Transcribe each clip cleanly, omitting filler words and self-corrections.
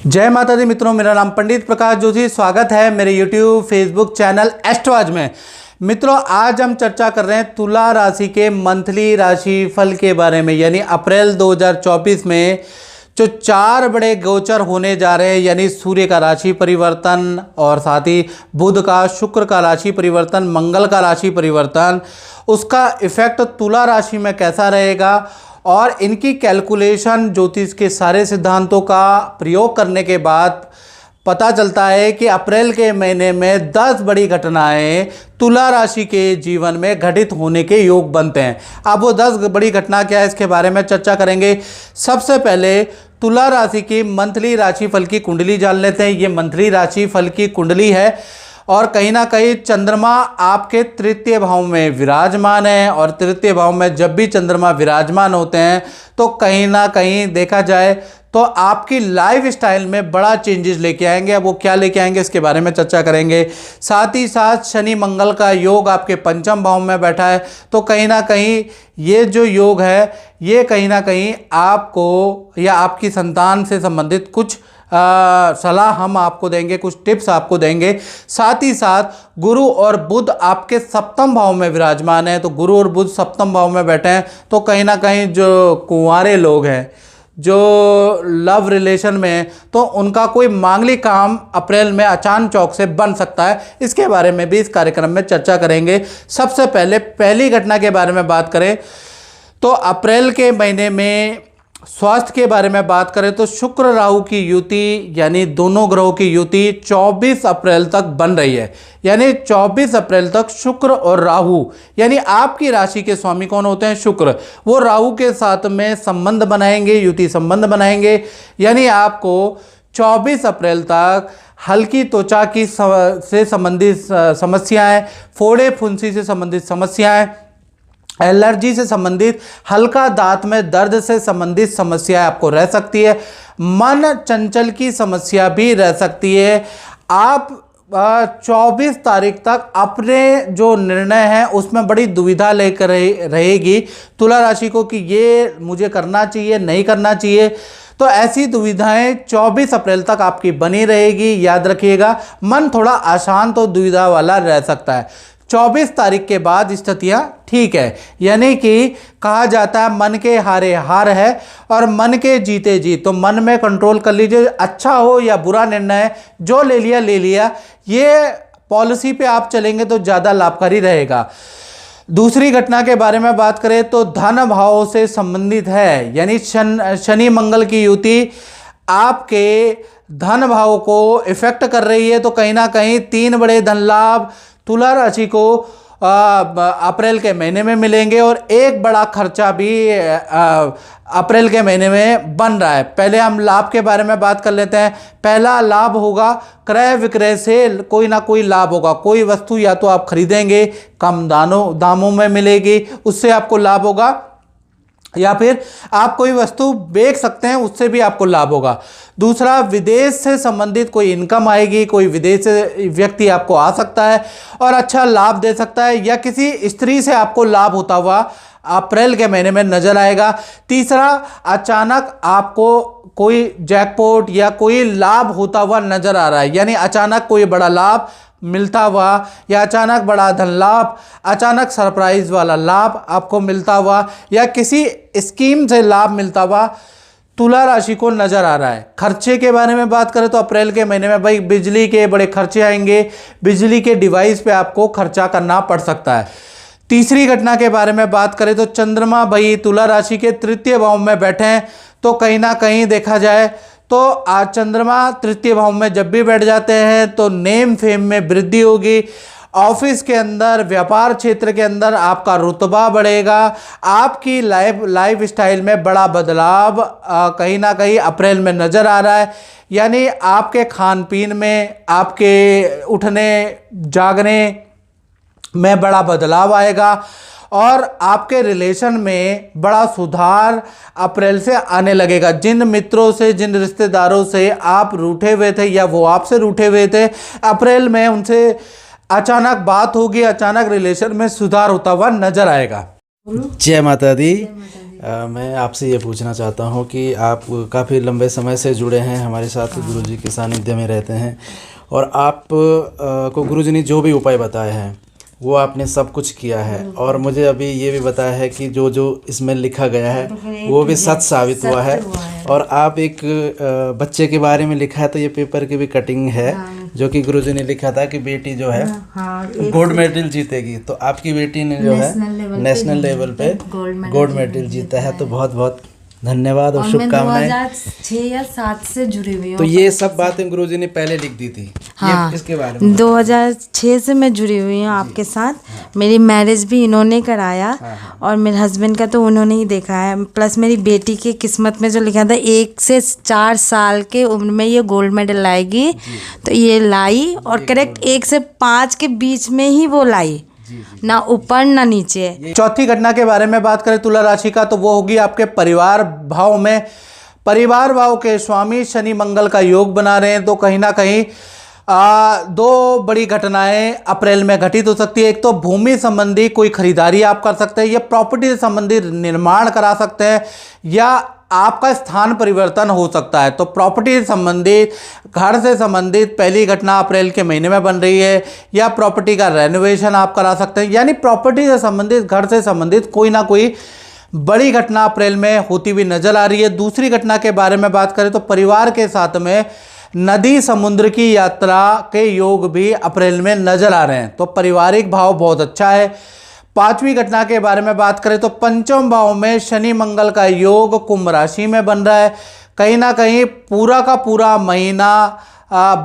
जय माता दी मित्रों, मेरा नाम पंडित प्रकाश जोशी। स्वागत है मेरे YouTube फेसबुक चैनल एस्ट्रोलॉज में। मित्रों, आज हम चर्चा कर रहे हैं तुला राशि के मंथली राशि फल के बारे में, यानी अप्रैल 2024 में जो 4 बड़े गोचर होने जा रहे हैं, यानी सूर्य का राशि परिवर्तन और साथ ही बुध का, शुक्र का राशि परिवर्तन, मंगल का राशि परिवर्तन, उसका इफेक्ट तुला राशि में कैसा रहेगा और इनकी कैलकुलेशन ज्योतिष के सारे सिद्धांतों का प्रयोग करने के बाद पता चलता है कि अप्रैल के महीने में 10 बड़ी घटनाएं तुला राशि के जीवन में घटित होने के योग बनते हैं। अब वो 10 बड़ी घटना क्या है, इसके बारे में चर्चा करेंगे। सबसे पहले तुला राशि की मंथली राशि फल की कुंडली जान लेते हैं। ये मंथली राशि फल की कुंडली है और कहीं ना कहीं चंद्रमा आपके तृतीय भाव में विराजमान है, और तृतीय भाव में जब भी चंद्रमा विराजमान होते हैं तो कहीं ना कहीं देखा जाए तो आपकी लाइफ स्टाइल में बड़ा चेंजेस लेके आएंगे। अब वो क्या लेके आएंगे इसके बारे में चर्चा करेंगे। साथ ही साथ शनि मंगल का योग आपके पंचम भाव में बैठा है, तो कहीं ना कहीं ये जो योग है ये कहीं ना कहीं आपको या आपकी संतान से संबंधित कुछ सलाह हम आपको देंगे, कुछ टिप्स आपको देंगे। साथ ही साथ गुरु और बुध आपके सप्तम भाव में विराजमान है, तो गुरु और बुध सप्तम भाव में बैठे हैं, तो कहीं ना कहीं जो कुंवारे लोग हैं, जो लव रिलेशन में हैं, तो उनका कोई मांगलिक काम अप्रैल में अचानक चौक से बन सकता है। इसके बारे में भी इस कार्यक्रम में चर्चा करेंगे। सबसे पहले पहली घटना के बारे में बात करें तो अप्रैल के महीने में स्वास्थ्य के बारे में बात करें तो शुक्र राहु की युति, यानी दोनों ग्रहों की युति 24 अप्रैल तक बन रही है। यानी 24 अप्रैल तक शुक्र और राहु, यानी आपकी राशि के स्वामी कौन होते हैं? शुक्र। वो राहु के साथ में संबंध बनाएंगे, युति संबंध बनाएंगे। यानी आपको 24 अप्रैल तक हल्की त्वचा की से संबंधित समस्याएं, फोड़े फुंसी से संबंधित समस्याएं, एलर्जी से संबंधित, हल्का दांत में दर्द से संबंधित समस्या आपको रह सकती है। मन चंचल की समस्या भी रह सकती है। आप 24 तारीख तक अपने जो निर्णय है उसमें बड़ी दुविधा लेकर रहेगी तुला राशि को कि ये मुझे करना चाहिए, नहीं करना चाहिए। तो ऐसी दुविधाएं 24 अप्रैल तक आपकी बनी रहेगी। याद रखिएगा, मन थोड़ा अशांत और दुविधा वाला रह सकता है। 24 तारीख के बाद स्थितियां ठीक है, यानी कि कहा जाता है मन के हारे हार है और मन के जीते जीत। तो मन में कंट्रोल कर लीजिए, अच्छा हो या बुरा निर्णय जो ले लिया ले लिया, ये पॉलिसी पे आप चलेंगे तो ज़्यादा लाभकारी रहेगा। दूसरी घटना के बारे में बात करें तो धन भाव से संबंधित है, यानी शनि मंगल की युति आपके धन भाव को इफेक्ट कर रही है, तो कहीं ना कहीं 3 बड़े धन लाभ तुला राशि को अप्रैल के महीने में मिलेंगे और एक बड़ा खर्चा भी अप्रैल के महीने में बन रहा है। पहले हम लाभ के बारे में बात कर लेते हैं। पहला लाभ होगा क्रय विक्रय से कोई ना कोई लाभ होगा। कोई वस्तु या तो आप खरीदेंगे, कम दामों में मिलेगी, उससे आपको लाभ होगा, या फिर आप कोई वस्तु बेच सकते हैं, उससे भी आपको लाभ होगा। दूसरा, विदेश से संबंधित कोई इनकम आएगी, कोई विदेश से व्यक्ति आपको आ सकता है और अच्छा लाभ दे सकता है, या किसी स्त्री से आपको लाभ होता हुआ अप्रैल के महीने में नजर आएगा। तीसरा, अचानक आपको कोई जैकपॉट या कोई लाभ होता हुआ नजर आ रहा है, यानी अचानक कोई बड़ा लाभ मिलता हुआ, या अचानक बड़ा धन लाभ, अचानक सरप्राइज वाला लाभ आपको मिलता हुआ, या किसी स्कीम से लाभ मिलता हुआ तुला राशि को नजर आ रहा है। खर्चे के बारे में बात करें तो अप्रैल के महीने में भाई बिजली के बड़े खर्चे आएंगे, बिजली के डिवाइस पे आपको खर्चा करना पड़ सकता है। तीसरी घटना के बारे में बात करें तो चंद्रमा भाई तुला राशि के तृतीय भाव में बैठे हैं, तो कहीं ना कहीं देखा जाए तो आज चंद्रमा तृतीय भाव में जब भी बैठ जाते हैं तो नेम फेम में वृद्धि होगी। ऑफिस के अंदर, व्यापार क्षेत्र के अंदर आपका रुतबा बढ़ेगा। आपकी लाइफ स्टाइल में बड़ा बदलाव कहीं ना कहीं अप्रैल में नज़र आ रहा है। यानी आपके खान पीन में, आपके उठने जागने में बड़ा बदलाव आएगा और आपके रिलेशन में बड़ा सुधार अप्रैल से आने लगेगा। जिन मित्रों से, जिन रिश्तेदारों से आप रूठे हुए थे या वो आपसे रूठे हुए थे, अप्रैल में उनसे अचानक बात होगी, अचानक रिलेशन में सुधार होता हुआ नजर आएगा। जय माता दी। मैं आपसे ये पूछना चाहता हूँ कि आप काफ़ी लंबे समय से जुड़े हैं हमारे साथ, गुरुजी के सानिध्य में रहते हैं, और आप को गुरुजी ने जो भी उपाय बताए हैं वो आपने सब कुछ किया है, और मुझे अभी ये भी बताया है कि जो जो इसमें लिखा गया है वो भी सच साबित हुआ है। और आप एक बच्चे के बारे में लिखा है, तो ये पेपर की भी कटिंग है जो कि गुरुजी ने लिखा था कि बेटी जो है गोल्ड मेडल जीतेगी। तो आपकी बेटी ने जो है नेशनल लेवल पे गोल्ड मेडल जीता है। तो बहुत बहुत धन्यवाद और शुभकामनाएं। 2006 या 7 से जुड़ी हुई हूँ। तो ये सब बातें गुरुजी ने पहले लिख दी थी। हाँ, इसके बारे में 2006 से मैं जुड़ी हुई हूँ आपके साथ। मेरी मैरिज भी इन्होंने कराया और मेरे हस्बैंड का तो उन्होंने ही देखा है। प्लस मेरी बेटी की किस्मत में जो लिखा था 1 से 4 साल के उम्र में ये गोल्ड मेडल लाएगी, तो ये लाई, और करेक्ट 1 से 5 के बीच में ही वो लाई, ना ऊपर ना नीचे। चौथी घटना के बारे में बात करें तुला राशि का, तो वो होगी आपके परिवार भाव में। परिवार भाव के स्वामी शनि मंगल का योग बना रहे हैं, तो कहीं ना कहीं 2 बड़ी घटनाएं अप्रैल में घटित हो सकती है। एक तो भूमि संबंधी कोई खरीदारी आप कर सकते हैं, या प्रॉपर्टी से संबंधित निर्माण करा सकते हैं, या आपका स्थान परिवर्तन हो सकता है। तो प्रॉपर्टी से संबंधित, घर से संबंधित पहली घटना अप्रैल के महीने में बन रही है, या प्रॉपर्टी का रेनोवेशन आप करा सकते हैं। यानी प्रॉपर्टी से संबंधित, घर से संबंधित कोई ना कोई बड़ी घटना अप्रैल में होती हुई नजर आ रही है। दूसरी घटना के बारे में बात करें तो परिवार के साथ में नदी समुद्र की यात्रा के योग भी अप्रैल में नजर आ रहे हैं, तो पारिवारिक भाव बहुत अच्छा है। पांचवी घटना के बारे में बात करें तो पंचम भाव में शनि मंगल का योग कुंभ राशि में बन रहा है। कहीं ना कहीं पूरा का पूरा महीना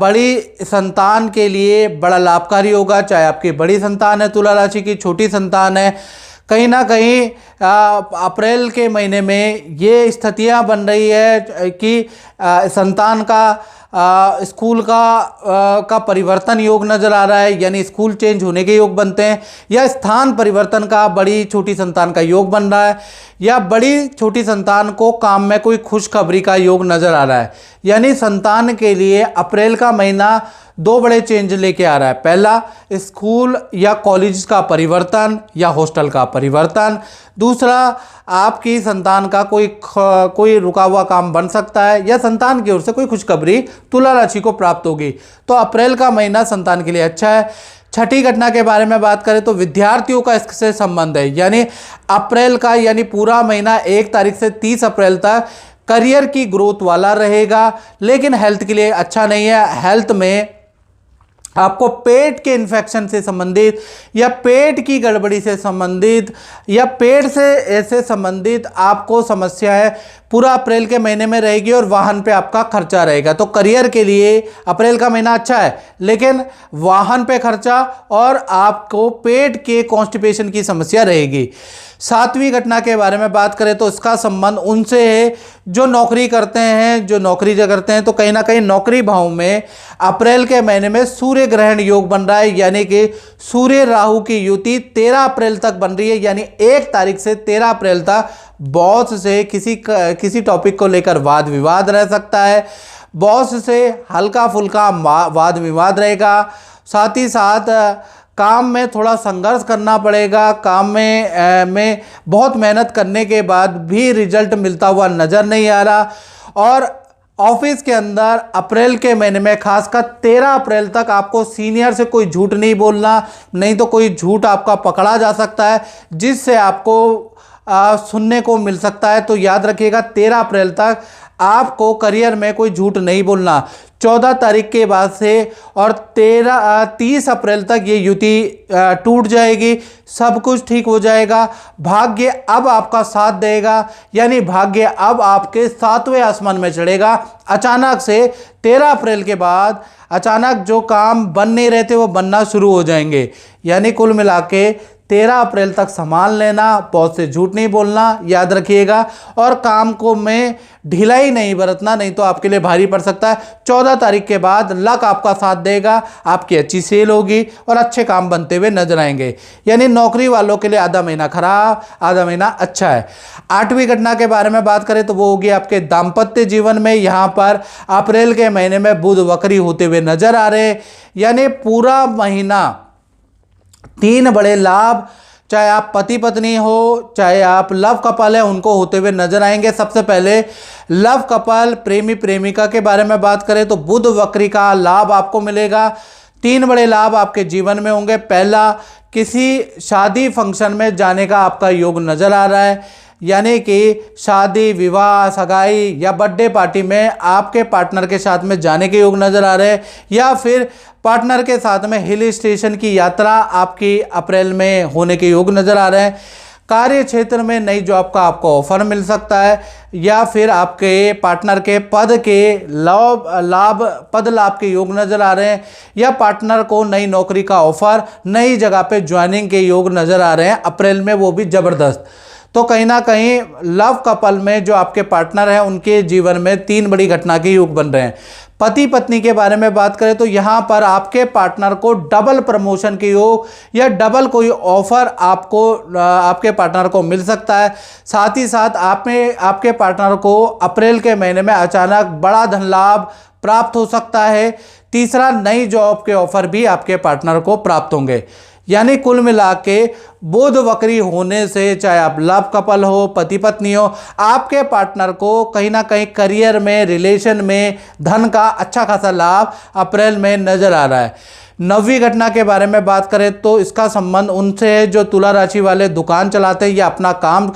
बड़ी संतान के लिए बड़ा लाभकारी होगा, चाहे आपकी बड़ी संतान है तुला राशि की, छोटी संतान है। कहीं ना कहीं अप्रैल के महीने में ये स्थितियां बन रही है कि संतान का स्कूल का परिवर्तन योग नज़र आ रहा है, यानी स्कूल चेंज होने के योग बनते हैं, या स्थान परिवर्तन का बड़ी छोटी संतान का योग बन रहा है, या बड़ी छोटी संतान को काम में कोई खुशखबरी का योग नज़र आ रहा है। यानी संतान के लिए अप्रैल का महीना 2 बड़े चेंज लेके आ रहा है। पहला, स्कूल या कॉलेज का परिवर्तन या हॉस्टल का परिवर्तन। दूसरा, आपकी संतान का कोई रुका हुआ काम बन सकता है, या संतान की ओर से कोई खुशखबरी तुला राशि को प्राप्त होगी। तो अप्रैल का महीना संतान के लिए अच्छा है। छठी घटना के बारे में बात करें तो विद्यार्थियों का इससे संबंध है, यानी अप्रैल का, यानी पूरा महीना 1 तारीख से 30 अप्रैल तक करियर की ग्रोथ वाला रहेगा, लेकिन हेल्थ के लिए अच्छा नहीं है। हेल्थ में आपको पेट के इन्फेक्शन से संबंधित, या पेट की गड़बड़ी से संबंधित, या पेट से संबंधित आपको समस्या है, पूरा अप्रैल के महीने में रहेगी, और वाहन पे आपका खर्चा रहेगा। तो करियर के लिए अप्रैल का महीना अच्छा है, लेकिन वाहन पे खर्चा और आपको पेट के कॉन्स्टिपेशन की समस्या रहेगी। 7वीं घटना के बारे में बात करें तो इसका संबंध उनसे है जो नौकरी करते हैं, तो कहीं ना कहीं नौकरी भाव में अप्रैल के महीने में सूर्य ग्रहण योग बन रहा है, यानी कि सूर्य राहु की युति 13 अप्रैल तक बन रही है। यानी 1 तारीख से 13 अप्रैल तक बॉस से किसी टॉपिक को लेकर वाद विवाद रह सकता है। बॉस से हल्का फुल्का वाद विवाद रहेगा। साथ ही साथ काम में थोड़ा संघर्ष करना पड़ेगा। काम में बहुत मेहनत करने के बाद भी रिजल्ट मिलता हुआ नज़र नहीं आ रहा। और ऑफिस के अंदर अप्रैल के महीने में खासकर 13 अप्रैल तक आपको सीनियर से कोई झूठ नहीं बोलना, नहीं तो कोई झूठ आपका पकड़ा जा सकता है, जिससे आपको सुनने को मिल सकता है। तो याद रखिएगा 13 अप्रैल तक आपको करियर में कोई झूठ नहीं बोलना। 14 तारीख के बाद से और 30 अप्रैल तक ये युति टूट जाएगी, सब कुछ ठीक हो जाएगा। भाग्य अब आपका साथ देगा, यानी भाग्य अब आपके 7वें आसमान में चढ़ेगा। अचानक से 13 अप्रैल के बाद अचानक जो काम बन नहीं रहे थे वो बनना शुरू हो जाएंगे। यानी कुल मिला के 13 अप्रैल तक संभाल लेना, बहुत से झूठ नहीं बोलना, याद रखिएगा। और काम को में ढिलाई नहीं बरतना, नहीं तो आपके लिए भारी पड़ सकता है। 14 तारीख के बाद लक आपका साथ देगा, आपकी अच्छी सेल होगी और अच्छे काम बनते हुए नजर आएंगे। यानी नौकरी वालों के लिए आधा महीना खराब, आधा महीना अच्छा है। 8वीं घटना के बारे में बात करें तो वो होगी आपके दाम्पत्य जीवन में। यहाँ पर अप्रैल के महीने में बुध वक्री होते हुए नजर आ रहे, यानी पूरा महीना 3 बड़े लाभ चाहे आप पति पत्नी हो, चाहे आप लव कपल है, उनको होते हुए नजर आएंगे। सबसे पहले लव कपल प्रेमी प्रेमिका के बारे में बात करें तो बुध वक्री का लाभ आपको मिलेगा। 3 बड़े लाभ आपके जीवन में होंगे। पहला, किसी शादी फंक्शन में जाने का आपका योग नजर आ रहा है, यानी कि शादी, विवाह, सगाई या बर्थडे पार्टी में आपके पार्टनर के साथ में जाने के योग नज़र आ रहे हैं, या फिर पार्टनर के साथ में हिल स्टेशन की यात्रा आपकी अप्रैल में होने के योग नज़र आ रहे हैं। कार्य क्षेत्र में नई जॉब का आपको ऑफर मिल सकता है, या फिर आपके पार्टनर के पद के पद लाभ के योग नज़र आ रहे हैं, या पार्टनर को नई नौकरी का ऑफर, नई जगह पे ज्वाइनिंग के योग नज़र आ रहे हैं अप्रैल में, वो भी ज़बरदस्त। तो कहीं ना कहीं लव कपल में जो आपके पार्टनर हैं उनके जीवन में 3 बड़ी घटना के योग बन रहे हैं। पति पत्नी के बारे में बात करें तो यहाँ पर आपके पार्टनर को डबल प्रमोशन के योग या डबल कोई ऑफर आपके पार्टनर को मिल सकता है। साथ ही साथ आपके पार्टनर को अप्रैल के महीने में अचानक बड़ा धन लाभ प्राप्त हो सकता है। तीसरा, नई जॉब के ऑफर भी आपके पार्टनर को प्राप्त होंगे। यानी कुल मिला के बुध वक्री होने से, चाहे आप लव कपल हो, पति पत्नी हो, आपके पार्टनर को कहीं ना कहीं करियर में, रिलेशन में धन का अच्छा खासा लाभ अप्रैल में नजर आ रहा है। 9वीं घटना के बारे में बात करें तो इसका संबंध उनसे है जो तुला राशि वाले दुकान चलाते हैं या अपना काम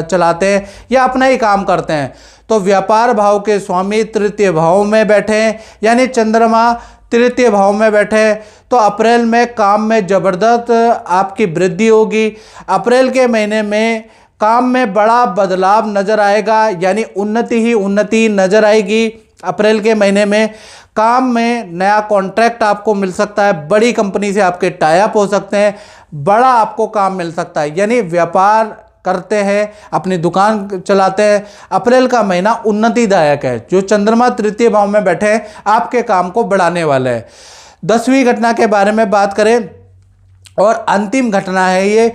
चलाते हैं या अपना ही काम करते हैं। तो व्यापार भाव के स्वामी तृतीय भाव में बैठे हैं, यानी चंद्रमा तृतीय भाव में बैठे, तो अप्रैल में काम में ज़बरदस्त आपकी वृद्धि होगी। अप्रैल के महीने में काम में बड़ा बदलाव नज़र आएगा, यानी उन्नति ही उन्नति नज़र आएगी। अप्रैल के महीने में काम में नया कॉन्ट्रैक्ट आपको मिल सकता है, बड़ी कंपनी से आपके टाई अप हो सकते हैं, बड़ा आपको काम मिल सकता है। यानी व्यापार करते हैं, अपनी दुकान चलाते हैं, अप्रैल का महीना उन्नतिदायक है। जो चंद्रमा तृतीय भाव में बैठे हैं आपके काम को बढ़ाने वाले हैं। 10वीं घटना के बारे में बात करें और अंतिम घटना है ये,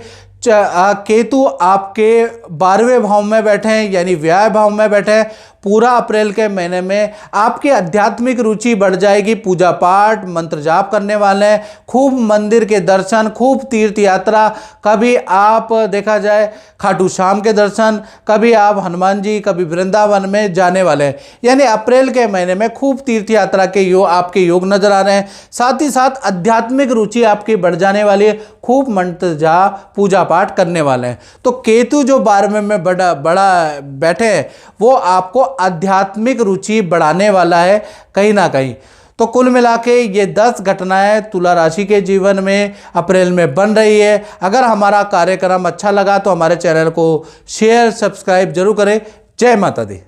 केतु आपके 12वें भाव में बैठे हैं, यानी व्यय भाव में बैठे हैं। पूरा अप्रैल के महीने में आपकी आध्यात्मिक रुचि बढ़ जाएगी, पूजा पाठ, मंत्र जाप करने वाले हैं, खूब मंदिर के दर्शन, खूब तीर्थ यात्रा, कभी आप देखा जाए खाटू श्याम के दर्शन, कभी आप हनुमान जी, कभी वृंदावन में जाने वाले हैं। यानी अप्रैल के महीने में खूब तीर्थ यात्रा के आपके योग नजर आ रहे हैं। साथ ही साथ आध्यात्मिक रुचि आपकी बढ़ जाने वाली है, खूब मंत्र जाप, पूजा पाठ करने वाले हैं। तो केतु जो 12वें में बड़ा बैठे हैं वो आपको आध्यात्मिक रुचि बढ़ाने वाला है कहीं ना कहीं। तो कुल मिला के ये 10 घटनाएं तुला राशि के जीवन में अप्रैल में बन रही है। अगर हमारा कार्यक्रम अच्छा लगा तो हमारे चैनल को शेयर, सब्सक्राइब जरूर करें। जय माता दी।